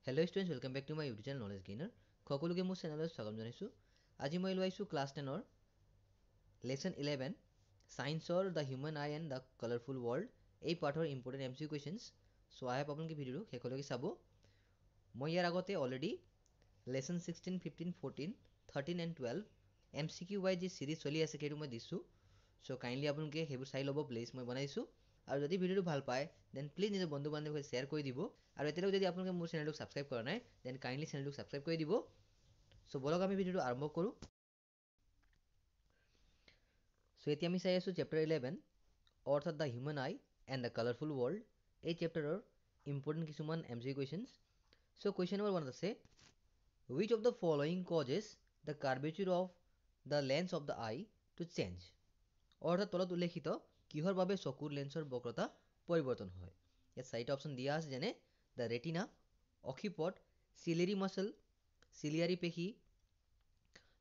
Hello students, welcome back to my YouTube channel Knowledge Gainer. সকলোকে মোৰ চেনেলত স্বাগতম জনাইছো। আজি মই লৈ আহিছো ক্লাছ 10 ৰ লেসন 11 সায়েন্সৰ the human eye and the colourful world এই পাঠৰ important MCQ questions. So I hope আপোনালোকে ভিডিঅ'টো শেষলৈকে চাব। মই ইয়াৰ আগতে already lesson 16, 15, 14, 13 and 12 MCQ wise যি সিৰিজ চলি আছে সেইটো মই দিছো। সো কাইন্ডলি আপোনালোকে সেইবোৰ চাই ল'ব প্লিজ। মই বনাইছো আৰু যদি ভিডিঅ'টো ভাল পায় দেন প্লিজ নিজৰ বন্ধু বান্ধৱীৰ সৈতে শ্বেয়াৰ কৰি দিব আৰু এতিয়ালৈকে যদি আপোনালোকে মোৰ চেনেলটোক ছাবস্ক্ৰাইব কৰা নাই দেন কাইন্ডলি চেনেলটোক ছাবস্ক্ৰাইব কৰি দিব। সো বলক আমি ভিডিঅ'টো আৰম্ভ কৰোঁ। সো এতিয়া আমি চাই আছো চেপ্টাৰ 11 অৰ্থাৎ the human eye and the colourful world. এই চেপ্টাৰৰ ইম্পৰ্টেণ্ট কিছুমান MCQ questions. So question number 1 আছে which of the following causes the curvature of the lens of the eye to change? অৰ্থাৎ তলত উল্লেখিত কিহৰ বাবে চকুৰ লেন্সৰ বক্ৰতা পৰিৱৰ্তন হয়। ইয়াত চাৰিটা অপশ্যন দিয়া আছে যেনে দ্য ৰেটিনা, অক্ষিপট, চিলিয়াৰী মাসল, চিলিয়াৰী পেশী,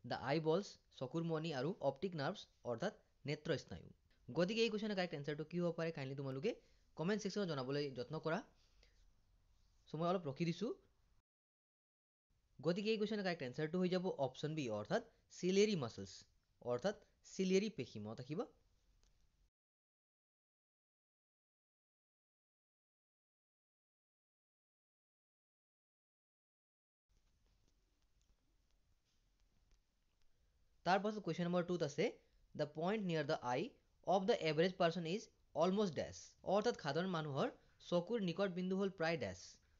দ্য আইবলছ চকুৰ মণি আৰু অপটিক নাৰ্ভছ অৰ্থাৎ নেত্ৰ স্নায়ু। গতিকে এই কুৱেশ্যনৰ কাৰেক্ট এনচাৰটো কি হ'ব পাৰে কাইণ্ডলি তোমালোকে কমেণ্ট ছেকশ্যনত জনাবলৈ যত্ন কৰা। চ' মই অলপ ৰখি দিছোঁ। গতিকে এই কুৱেশ্যনৰ কাৰেক্ট এনচাৰটো হৈ যাব অপশ্যন বি অৰ্থাৎ চিলিয়াৰী মাসলছ অৰ্থাৎ চিলিয়াৰী পেশী। মনত ৰাখিব। তাৰপাছত কুৱেশ্যন নম্বৰ 2 আছে the point near the eye of the average person is almost dash অৰ্থাৎ সাধাৰণ মানুহৰ চকুৰ নিকট বিন্দু হ'ল প্ৰায় ডেছ।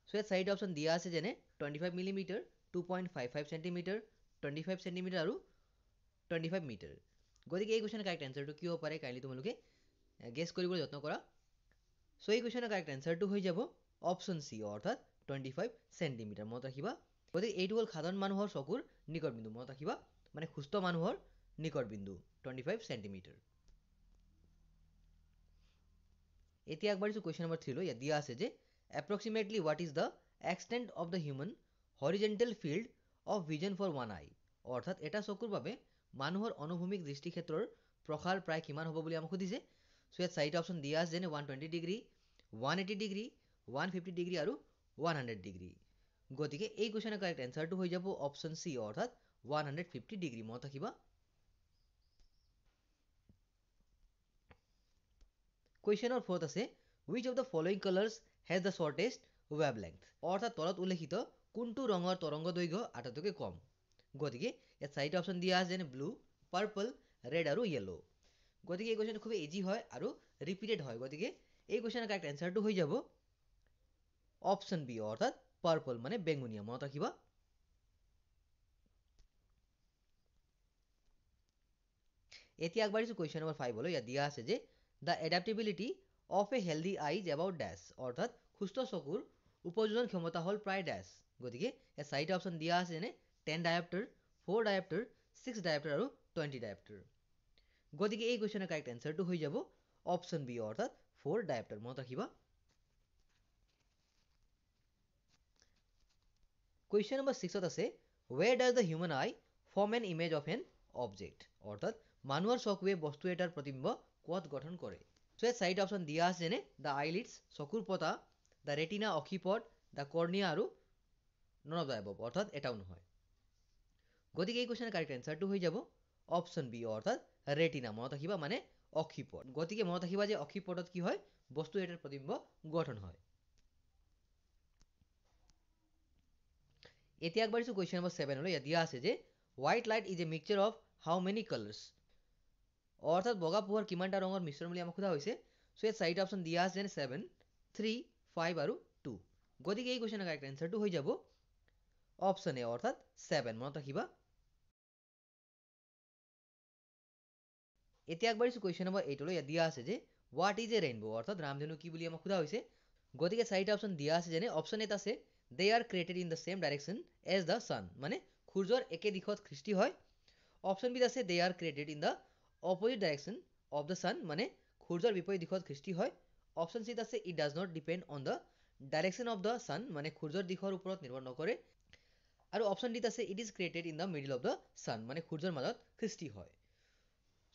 চ' ইয়াত চাৰিটা অপশ্যন দিয়া আছে যেনে 25 মিলিমিটাৰ, 2.55 চেণ্টিমিটাৰ, 25 চেণ্টিমিটাৰ আৰু 25 মিটাৰ। গতিকে এই কুৱেশ্যনৰ কাৰেক্ট এনচাৰটো কি হ'ব পাৰে কাইণ্ডলি তোমালোকে গেছ কৰিবলৈ যত্ন কৰা। চ' এই কুৱেশ্যনৰ কাৰেক্ট এনচাৰটো হৈ যাব অপশ্যন চি অৰ্থাৎ 25 চেণ্টিমিটাৰ। মনত ৰাখিবা। গতিকে এইটো হ'ল সাধাৰণ মানুহৰ চকুৰ নিকট বিন্দু। মনত ৰাখিবা মানে সুস্থ মানুহৰ নিকট বিন্দু 25 চেণ্টিমিটাৰ। এতিয়া আগবাঢ়িছো কুৱেশ্যন নম্বৰ 3 লৈ। ইয়াত দিয়া আছে যে approximately what is the extent of the human horizontal field of vision for one eye অৰ্থাৎ এটা চকুৰ বাবে মানুহৰ অনুভূমিক দৃষ্টিক্ষেত্ৰৰ প্ৰসাৰ প্ৰায় কিমান হ'ব বুলি আমাক সুধিছে। চ' ইয়াত চাৰিটা অপশ্যন দিয়া আছে যেনে 120 ডিগ্ৰী, 180 ডিগ্ৰী, 150 ডিগ্ৰী আৰু 100 ডিগ্ৰী। গতিকে এই কুৱেশ্যনৰ কাৰেক্ট এনচাৰটো হৈ যাব অপশ্যন চি অৰ্থাৎ 150 ডিগ্ৰী। মনত ৰাখিবা। কুৱেশ্যন নম্বৰ 4 আছে which of the following colors has the shortest wavelength অৰ্থাৎ তলত উল্লেখিত কোনটো ৰঙৰ তৰংগ দৈৰ্ঘ্য আটাইতকৈ কম। গতিকে ইয়াত চাৰিটা অপশ্যন দিয়া আছে যেনে ব্লু, পাৰ্পল, ৰেড আৰু য়েলো। গতিকে এই কুৱেশ্যনটো খুব ইজি হয় আৰু ৰিপিটেড হয়। গতিকে এই কুৱেশ্যনৰ কাৰেক্ট এনচাৰটো হৈ যাব অপশ্যন বি অৰ্থাৎ পাৰ্পল মানে বেঙুনীয়া। মনত ৰাখিবা। এতিয়া আগবাঢ়িছো কুৱেশ্যন নম্বৰ 5 লৈ। ইয়াত দিয়া আছে যে the adaptability of a healthy eye is about dash অৰ্থাৎ সুস্থ চকুৰ উপযোজন ক্ষমতা হ'ল প্ৰায় ডেছ। গতিকে ইয়াত চাৰিটা অপশ্যন দিয়া আছে যেনে 10 ডায়াপ্টাৰ, 4 ডায়াপ্টাৰ, 6 ডায়াপ্টাৰ আৰু 20 ডায়াপ্টাৰ। গতিকে এই কুৱেশ্যনৰ কাৰেক্ট এনচাৰটো হৈ যাব অপশ্যন বি অৰ্থাৎ 4 ডায়াপ্টাৰ। মনত ৰাখিবা। কুৱেশ্যন নম্বৰ 6 আছে where does the human eye form an image of an object অৰ্থাৎ মানুহৰ চকুৱে বস্তু এটাৰ প্ৰতিবিম্ব ক'ত গঠন কৰে। চ' ইয়াত চাৰিটা অপশ্যন দিয়া আছে যেনে দ্য আইলিডছ চকুৰ পতা, দ্য ৰেটিনা অক্ষিপট, দ্য কৰ্নিয়া আৰু নন অফ দ্য এবভ অৰ্থাৎ এটাও নহয়। গতিকে এই কুৱেশ্যনৰ কাৰেক্ট এনচাৰটো হৈ যাব অপশ্যন বি অৰ্থাৎ ৰেটিনা। মনত ৰাখিবা মানে অক্ষিপট। গতিকে মনত ৰাখিবা যে অক্ষিপটত কি হয় বস্তু এটাৰ প্ৰতিবিম্ব গঠন হয়। এতিয়া আগবাঢ়িছো কুৱেশ্যন নম্বৰ 7 লৈ। ইয়াত দিয়া আছে যে white light is a mixture of how many colours অৰ্থাৎ বগা পোহৰ কিমানটা ৰঙৰ মিশ্ৰণ বুলি আমাক সোধা হৈছে। চ' ইয়াত চাৰিটা অপশ্যন দিয়া আছে যেনে 7, 3, 5 আৰু 2। গতিকে এই কুৱেশ্যনৰ কাৰেক্ট এনচাৰটো হৈ যাব অপশ্যন এ অৰ্থাৎ 7। মনত ৰাখিবা। এতিয়া আগবাঢ়িছো কুৱেশ্যন নম্বৰ 8 লৈ। ইয়াত দিয়া আছে যে হোৱাট ইজ এ ৰেইনবো অৰ্থাৎ ৰামধেনু কি বুলি আমাক সোধা হৈছে। গতিকে চাৰিটা অপশ্যন দিয়া আছে যেনে অপশ্যন এত আছে they are created in the same direction as the sun মানে সূৰ্যৰ একে দিশত সৃষ্টি হয়। অপশ্যন বিত আছে they are created in the opposite direction of the sun মানে সূৰ্যৰ বিপৰীত দিশত সৃষ্টি হয়। অপশ্যন চিত আছে it does not depend on the direction of the sun মানে সূৰ্যৰ দিশৰ ওপৰত নিৰ্ভৰ নকৰে। আৰু অপশ্যন ডিত আছে it is created in the middle of the sun মানে সূৰ্যৰ মাজত সৃষ্টি হয়।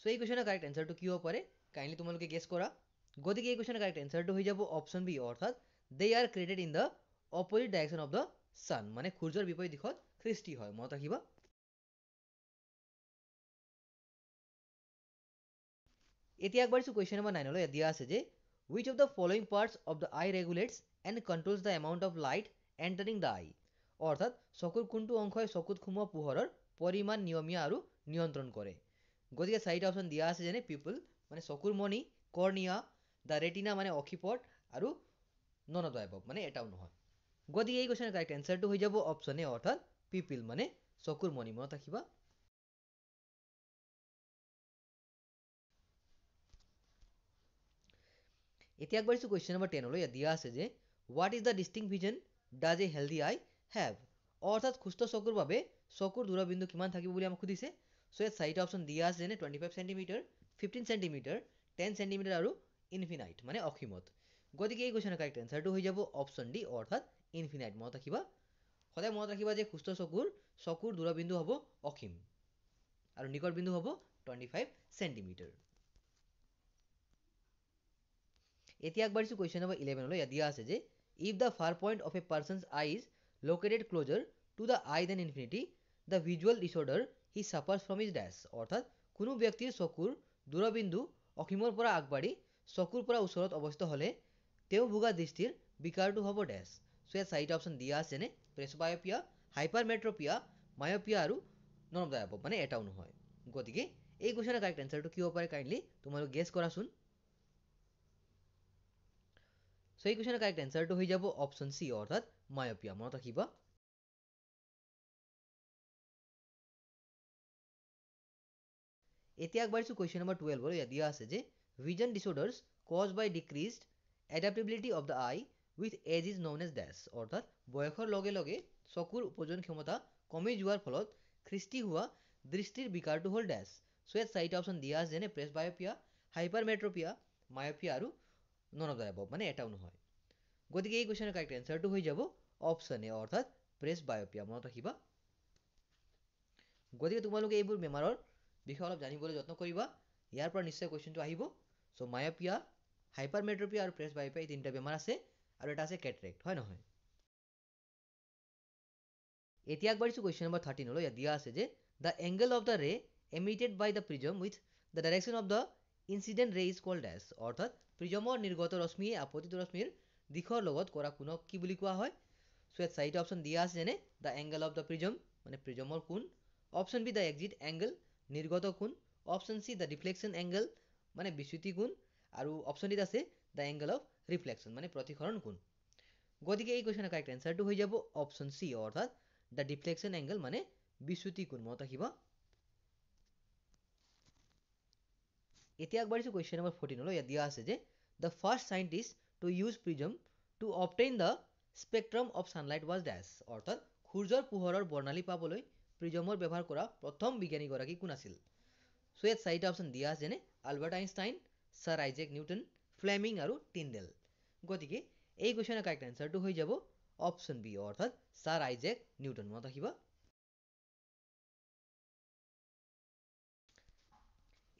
চ' এই কুৱেশ্যনৰ কাৰেক্ট এনচাৰটো কি হ'ব পাৰে কাইণ্ডলি তোমালোকে গেছ কৰা। গতিকে এই কুৱেশ্যনৰ কাৰেক্ট এনচাৰটো হৈ যাব অপশ্যন বি অৰ্থাৎ they are created in the opposite direction of the sun মানে সূৰ্যৰ বিপৰীত দিশত সৃষ্টি হয় মনত ৰাখিবা এতিয়া আগবাঢ়িছো কুৱেশ্যন নম্বৰ 9 লৈ দিয়া আছে যে which of the following parts of the eye regulates and controls the amount of light entering the eye অৰ্থাৎ চকুৰ কোনটো অংশই চকুত সোমোৱা পোহৰৰ পৰিমাণ নিয়মীয়া আৰু নিয়ন্ত্ৰণ কৰে গতিকে চাৰিটা অপশ্যন দিয়া আছে যেনে পিপল মানে চকুৰ মণি কৰ্নিয়া দ্য ৰেটিনা মানে অক্ষিপট আৰু নন অফ দ্য এবভ মানে এটাও নহয় গতিকে এই কুৱেশ্যনৰ কাৰেক্ট এনচাৰটো হৈ যাব অপশ্যন এ অৰ্থাৎ পিপিল মানে চকুৰ মণি মনত ৰাখিবা এতিয়া আগবাঢ়িছো কুৱেশ্যন নম্বৰ 10 লৈ দিয়া আছে যে what is the distinct vision does a healthy eye have অৰ্থাৎ সুস্থ চকুৰ বাবে চকুৰ দূৰবিন্দু কিমান থাকিব বুলি আমাক সুধিছে চ' ইয়াত চাৰিটা অপশ্যন দিয়া আছে যেনে 25 চেণ্টিমিটাৰ 15 চেণ্টিমিটাৰ 10 চেণ্টিমিটাৰ আৰু ইনফিনাইট মানে অসীমত গতিকে এই কুৱেশ্যনৰ কাৰেক্ট এনচাৰটো হৈ যাব অপশ্যন ডি অৰ্থাৎ ইনফিনাইট মনত ৰাখিবা সদায় মনত ৰাখিবা যে সুস্থ চকুৰ দূৰবিন্দু হ'ব অসীম আৰু নিকট বিন্দু হ'ব 25 চেণ্টিমিটাৰ এতিয়া আগবাঢ়িছো কুৱেশ্যন নম্বৰ 11 লৈ দিয়া আছে যে if the far point of a person's eye is located closer to the eye then infinity the visual disorder he suffers from is dash অৰ্থাৎ কোনো ব্যক্তিৰ চকুৰ দূৰবিন্দু অসীমৰ পৰা আগবাঢ়ি চকুৰ পৰা ওচৰত অৱস্থিত হ'লে তেওঁ ভোগা দৃষ্টিৰ বিকাৰটো হ'ব ডেছ চ' ইয়াত চাৰিটা অপশ্যন দিয়া আছে যেনে প্ৰেছবায়পিয়া হাইপাৰমেট্ৰপিয়া মায়পিয়া আৰু নন অফ দ্য এবভ মানে এটাও নহয় গতিকে এই কুৱেশ্যনৰ কাৰেক্ট এনচাৰটো কি হ'ব পাৰে কাইণ্ডলি তোমালোকে গেছ কৰাচোন চ' এই কুৱেশ্যনৰ কাৰেক্ট এনচাৰটো হৈ যাব অপশ্যন চি অৰ্থাৎ মায়পিয়া মনত ৰাখিবা এতিয়া আগবাঢ়িছো কুৱেশ্যন নম্বৰ 12 লৈ দিয়া আছে যে vision disorders caused by decreased adaptability of the eye with age is known as dash অৰ্থাৎ বয়সৰ লগে লগে চকুৰ উপযোজন ক্ষমতা কমি যোৱাৰ ফলত সৃষ্টি হোৱা দৃষ্টিৰ বিকাৰটো হ'ল ডেছ চ' ইয়াত চাৰিটা অপশ্যন দিয়া আছে যেনে প্ৰেছবায়পিয়া হাইপাৰমেট্ৰপিয়া মায়পিয়া আৰু নন অফ দ্য এবভ মানে এটাও নহয় গতিকে এই কুৱেশ্যনৰ কাৰেক্ট এনচাৰটো হৈ যাব অপশ্যন এ অৰ্থাৎ প্ৰেছবায়পিয়া মনত ৰাখিবা গতিকে তোমালোকে এইবোৰ বেমাৰৰ বিষয়ে অলপ জানিবলৈ যত্ন কৰিবা ইয়াৰ পৰা নিশ্চয় কুৱেশ্যনটো আহিব চ' মায়পিয়া হাইপাৰমেট্ৰপিয়া আৰু প্ৰেছবায়পিয়া এই তিনিটা বেমাৰ আছে আৰু এটা আছে কেটৰেক্ট হয় নহয় এতিয়া আগবাঢ়িছো কুৱেশ্যন নম্বৰ 13 লৈ দিয়া আছে যে the angle of the ray emitted by the prism with the direction of the incident ray is called as অৰ্থাৎ প্ৰিজমৰ নিৰ্গত ৰশ্মিয়ে আপতিত ৰশ্মিৰ দিশৰ লগত কৰা কোণক কি বুলি কোৱা হয় চ' ইয়াত চাৰিটা অপশ্যন দিয়া আছে যেনে the angle of the prism মানে প্ৰিজমৰ কোণ option B the exit angle নিৰ্গত কোণ অপশ্যন চি দ্য ডিফ্লেকশ্যন এংগল মানে বিচ্যুতি কোণ আৰু অপশ্যন ডিত আছে দ্য এংগল অফ ৰিফ্লেকশ্যন মানে প্ৰতিসৰণ কোণ গতিকে এই কুৱেশ্যনৰ কাৰেক্ট এনচাৰটো হৈ যাব অপশ্যন চি অৰ্থাৎ দ্য ডিফ্লেকশ্যন এংগল মানে বিচ্যুতি কোণ মনত ৰাখিবা এতিয়া আগবাঢ়িছো কুৱেশ্যন নম্বৰ 14 লৈ দিয়া আছে যে the first scientist to use prism to obtain the spectrum of sunlight was dash অৰ্থাৎ সূৰ্যৰ পোহৰৰ বৰ্ণালী পাবলৈ প্ৰিজমৰ ব্যৱহাৰ কৰা প্ৰথম বিজ্ঞানীগৰাকী কোন আছিল চ' ইয়াত চাৰিটা অপশ্যন দিয়া আছে যেনে Albert Einstein sir Isaac Newton Fleming আৰু টিণ্ডেল গতিকে এই কুৱেশ্যনৰ কাৰেক্ট এনচাৰটো হৈ যাব অপশ্যন বি অৰ্থাৎ ছাৰ আইজেক নিউটন মনত ৰাখিবা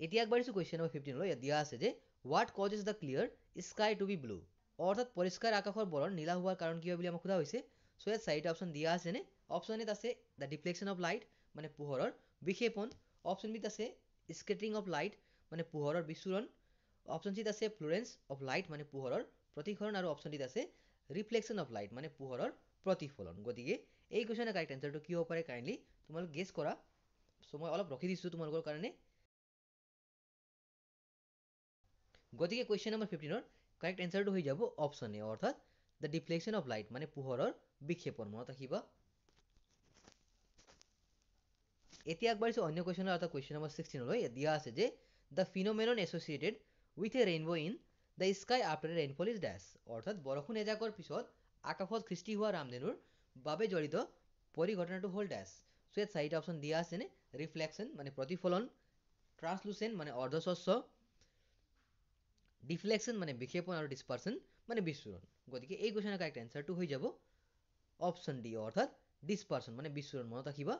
এতিয়া আগবাঢ়িছো কুৱেশ্যন নম্বৰ 15 লৈ দিয়া আছে যে what causes the clear sky to be blue অৰ্থাৎ পৰিষ্কাৰ আকাশৰ বৰণ নীলা হোৱাৰ কাৰণ কি হয় বুলি আমাক সোধা হৈছে চ' ইয়াত চাৰিটা অপশ্যন দিয়া আছে নে অপশ্যন এত আছে দ্য ডিফ্লেকশ্যন অফ লাইট মানে পোহৰৰ বিক্ষেপণ অপশ্যন বিত আছে স্কেটাৰিং অফ লাইট মানে পোহৰৰ বিচ্ছুৰণ অপশ্যন চিত আছে ফ্লুৰেন্স অফ লাইট মানে পোহৰৰ প্ৰতিসৰণ আৰু অপশ্যন ডিত আছে ৰিফ্লেকশ্যন অফ লাইট মানে পোহৰৰ প্ৰতিফলন গতিকে এই কুৱেশ্যনৰ কাৰেক্ট এনচাৰটো কি হ'ব পাৰে কাইণ্ডলি তোমালোক গেছ কৰা চ' মই অলপ ৰখি দিছোঁ তোমালোকৰ কাৰণে গতিকে কুৱেশ্যন নম্বৰ 15ৰ কাৰেক্ট এনচাৰটো হৈ যাব অপশ্যন এ অৰ্থাৎ দ্য ডিফ্লেকশ্যন অফ লাইট মানে পোহৰৰ বিক্ষেপণ মনত ৰাখিবা এতিয়া আগবাঢ়িছো অন্য কুৱেশ্যনৰ এটা কুৱেশ্যন নম্বৰ 16 লৈ দিয়া আছে যে the phenomenon associated with a rainbow' in the sky after a rainfall is dash অৰ্থাৎ বৰষুণ এজাকৰ পিছত আকাশত সৃষ্টি হোৱা ৰামধেনুৰ বাবে জড়িত পৰিঘটনাটো হ'ল ডেছ চ' ইয়াত চাৰিটা অপশ্যন দিয়া আছে নে ৰিফ্লেকশ্যন মানে প্ৰতিফলন ট্ৰান্সলুচেণ্ট মানে অৰ্ধস্বচ্ছ ডিফ্লেকশ্যন মানে বিক্ষেপণ আৰু ডিছপাৰচন মানে বিচ্ছুৰণ গতিকে এই কুৱেশ্যনৰ কাৰেক্ট এনচাৰটো হৈ যাব অপশ্যন ডি অৰ্থাৎ ডিছপাৰচন মানে বিচ্ছুৰণ মনত ৰাখিবা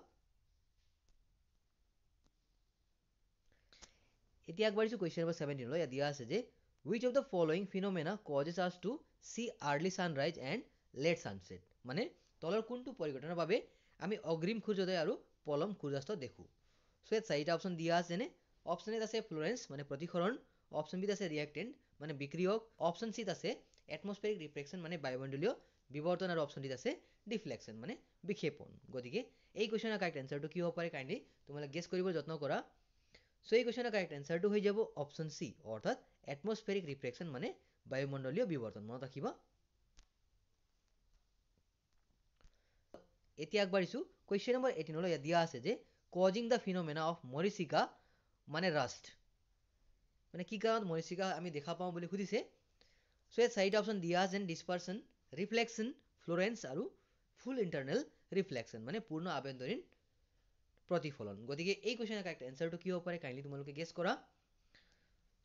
এতিয়া আগবাঢ়িছো কুৱেশ্যন নম্বৰ 17 লৈ দিয়া আছে যে which of the following phenomena causes us to see early sunrise and late sunset মানে তলৰ কোনটো পৰিঘটনাৰ বাবে আমি অগ্ৰিম সূৰ্যোদয় আৰু পলম সূৰ্যাস্ত দেখোঁ? সো ইয়াত চাৰিটা অপশ্যন দিয়া আছে যেনে অপশ্যন এত আছে ফ্লোৰেন্স মানে প্ৰতিসৰণ, অপশ্যন বিত আছে ৰিয়েক্টেণ্ট মানে বিক্ৰিয়ক, অপশ্যন চিত আছে এটমস্ফেৰিক ৰিফ্লেকশ্যন মানে বায়ুমণ্ডলীয় বিৱৰ্তন আৰু অপশ্যন ডিত আছে ডিফ্লেকশ্যন মানে বিক্ষেপণ। গতিকে এই কুৱেশ্যনৰ কাৰেক্ট এনচাৰটো কি হ'ব পাৰে কাইণ্ডলি তোমালোকে গেছ কৰিবলৈ যত্ন কৰা। সো এই কুৱেশ্যনৰ কাৰেক্ট এনচাৰটো হৈ যাব অপশ্যন চি অৰ্থাৎ এটমস্ফেৰিক ৰিফ্লেকশ্যন মানে বায়ুমণ্ডলীয় বিৱৰ্তন। মনত ৰাখিব। এতিয়া আগবাঢ়িছোঁ কুৱেশ্যন নম্বৰ 18 লৈ। ইয়াত দিয়া আছে যে কজিং দ্য ফিন'মেনা অফ মৰিচিকা মানে ৰাষ্ট, মানে কি কাৰণত মৰিচিকা আমি দেখা পাওঁ বুলি সুধিছে। সো ইয়াত চাৰিটা অপশ্যন দিয়া আছে যেনে ডিছপাৰচন, ৰিফ্লেকশ্যন, ফ্লোৰেন্স আৰু ফুল ইণ্টাৰনেল ৰিফ্লেকশ্যন মানে পূৰ্ণ আভ্যন্তৰীণ প্ৰতিফলন। গতিকে এই কুৱেশ্যনৰ কাৰেক্ট এনচাৰটো কি হ'ব পাৰে কাইণ্ডলি তোমালোকে গেছ কৰা।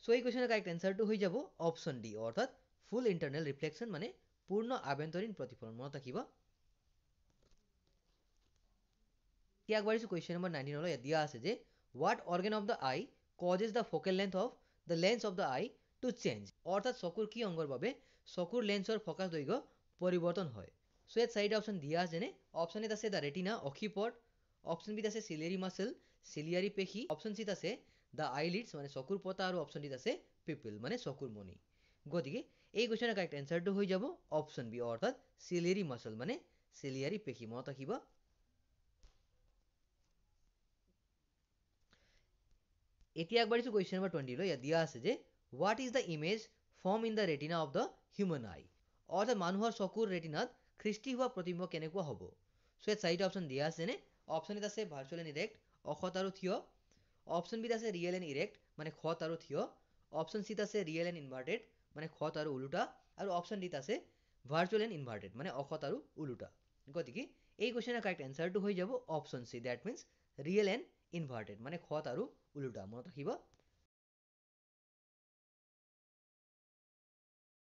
সো এই কুৱেশ্যনৰ কাৰেক্ট এনচাৰটো হৈ যাব অপশ্যন ডি অৰ্থাৎ ফুল ইণ্টাৰনেল ৰিফ্লেকশ্যন মানে পূৰ্ণ আভ্যন্তৰীণ প্ৰতিফলন। মনত ৰাখিব। এতিয়া আগবাঢ়িছোঁ কুৱেশ্যন নম্বৰ 19 লৈ। ইয়াত দিয়া আছে যে what organ of the I causes the focal length of the lens of the I to change, অৰ্থাৎ চকুৰ কি অংগৰ বাবে চকুৰ লেন্সৰ ফ'কাছ দৈৰ্ঘ্য পৰিৱৰ্তন হয়। সো ইয়াত চাৰিটা অপশ্যন দিয়া আছে যেনে অপশ্যন এত আছে দ্য ৰেটিনা অক্ষিপট, অপশ্যন বিত আছে চিলিয়াৰী মাচল চিলিয়াৰী পেশী, অপশ্যন চিত আছে দ্য আইলিডছ মানে চকুৰ পতা আৰু অপশ্যন ডিত আছে পিপিল মানে চকুৰ মণি। গতিকে এই কুৱেশ্যনৰ কাৰেক্ট এনচাৰটো হৈ যাব অপশ্যন বি অৰ্থাৎ চিলিয়াৰী মাচল মানে চিলিয়াৰী পেশী। মনত ৰাখিব। এতিয়া আগবাঢ়িছোঁ কুৱেশ্যন নম্বৰ 20 লৈ। ইয়াত দিয়া আছে যে what is the image form in the retina of the human eye, অৰ্থাৎ মানুহৰ চকুৰ ৰেটিনাত সৃষ্টি হোৱা প্ৰতিবিম্ব কেনেকুৱা হ'ব। সো ইয়াত চাৰিটা অপশ্যন দিয়া আছে যেনে অপশ্যন এত আছে ভাৰ্চুৱেল এণ্ড ইৰেক্ট অসৎ আৰু থিয়, অপশ্যন বিত আছে ৰিয়েল এণ্ড ইৰেক্ট মানে সৎ আৰু থিয়, অপশ্যন চিত আছে ৰিয়েল এণ্ড ইনভাৰ্টেড মানে সৎ আৰু ওলোটা, আৰু অপশ্যন ডিত আছে ভাৰ্চুৱেল এণ্ড ইনভাৰ্টেড মানে অসৎ আৰু ওলোটা। গতিকে এই কুৱেশ্যনৰ কাৰেক্ট এনচাৰটো হৈ যাব option C that means real and inverted মানে সৎ আৰু ওলোটা। মনত ৰাখিব।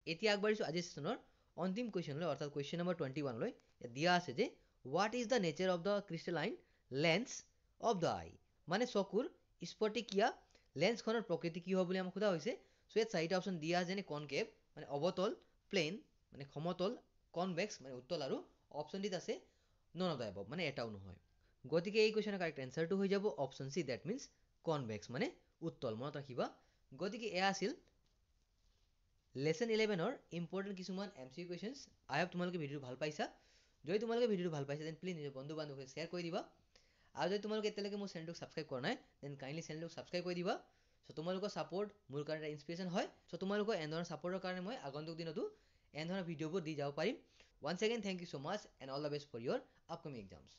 এতিয়া আগবাঢ়িছোঁ আজিৰ ছেশ্যনৰ অন্তিম কুৱেশ্যনলৈ অৰ্থাৎ কুৱেশ্যন নম্বৰ 21 লৈ। ইয়াত দিয়া আছে যে what is the nature of the crystalline lens of the eye, মানে চকুৰ স্ফটিকীয়া লেন্সখনৰ প্ৰকৃতি কি হ'ব বুলি আমাক সোধা হৈছে। সো ইয়াত চাৰিটা অপশ্যন দিয়া আছে যেনে কনকেভ মানে অৱতল, প্লেন মানে সমতল, কনভেক্স মানে উত্তল, আৰু অপশ্যন ডিত আছে নন অফ দ্য এবভ মানে এটাও নহয়। গতিকে এই কুৱেশ্যনৰ কাৰেক্ট এনচাৰটো হৈ যাব option C that means convex মানে উত্তল। মনত ৰাখিবা। গতিকে এয়া আছিল লেচন 11ৰ ইম্পৰ্টেণ্ট কিছুমান MCQ কুৱেশ্যনছ। আই হোপ তোমালোকে ভিডিঅ'টো ভাল পাইছা। যদি তোমালোকে ভিডিঅ'টো ভাল পাইছা দেন প্লিজ নিজৰ বন্ধু বান্ধৱীক শ্বেয়াৰ কৰি দিবা, আৰু যদি তোমালোকে এতিয়ালৈকে মোৰ চেনেলটোক ছাবস্ক্ৰাইব কৰা নাই দেন কাইণ্ডলি চেনেলটোক ছাবস্ক্ৰাইব কৰি দিবা। চ' তোমালোকৰ ছাপোৰ্ট মোৰ কাৰণে এটা ইনস্পিৰেশ্যন হয়। চ' তোমালোকৰ এনেধৰণৰ ছাপোৰ্টৰ কাৰণে মই আগন্তুক দিনতো এনেধৰণৰ ভিডিঅ'বোৰ দি যাব পাৰিম। Once again thank you so' much and all the best for your upcoming exams.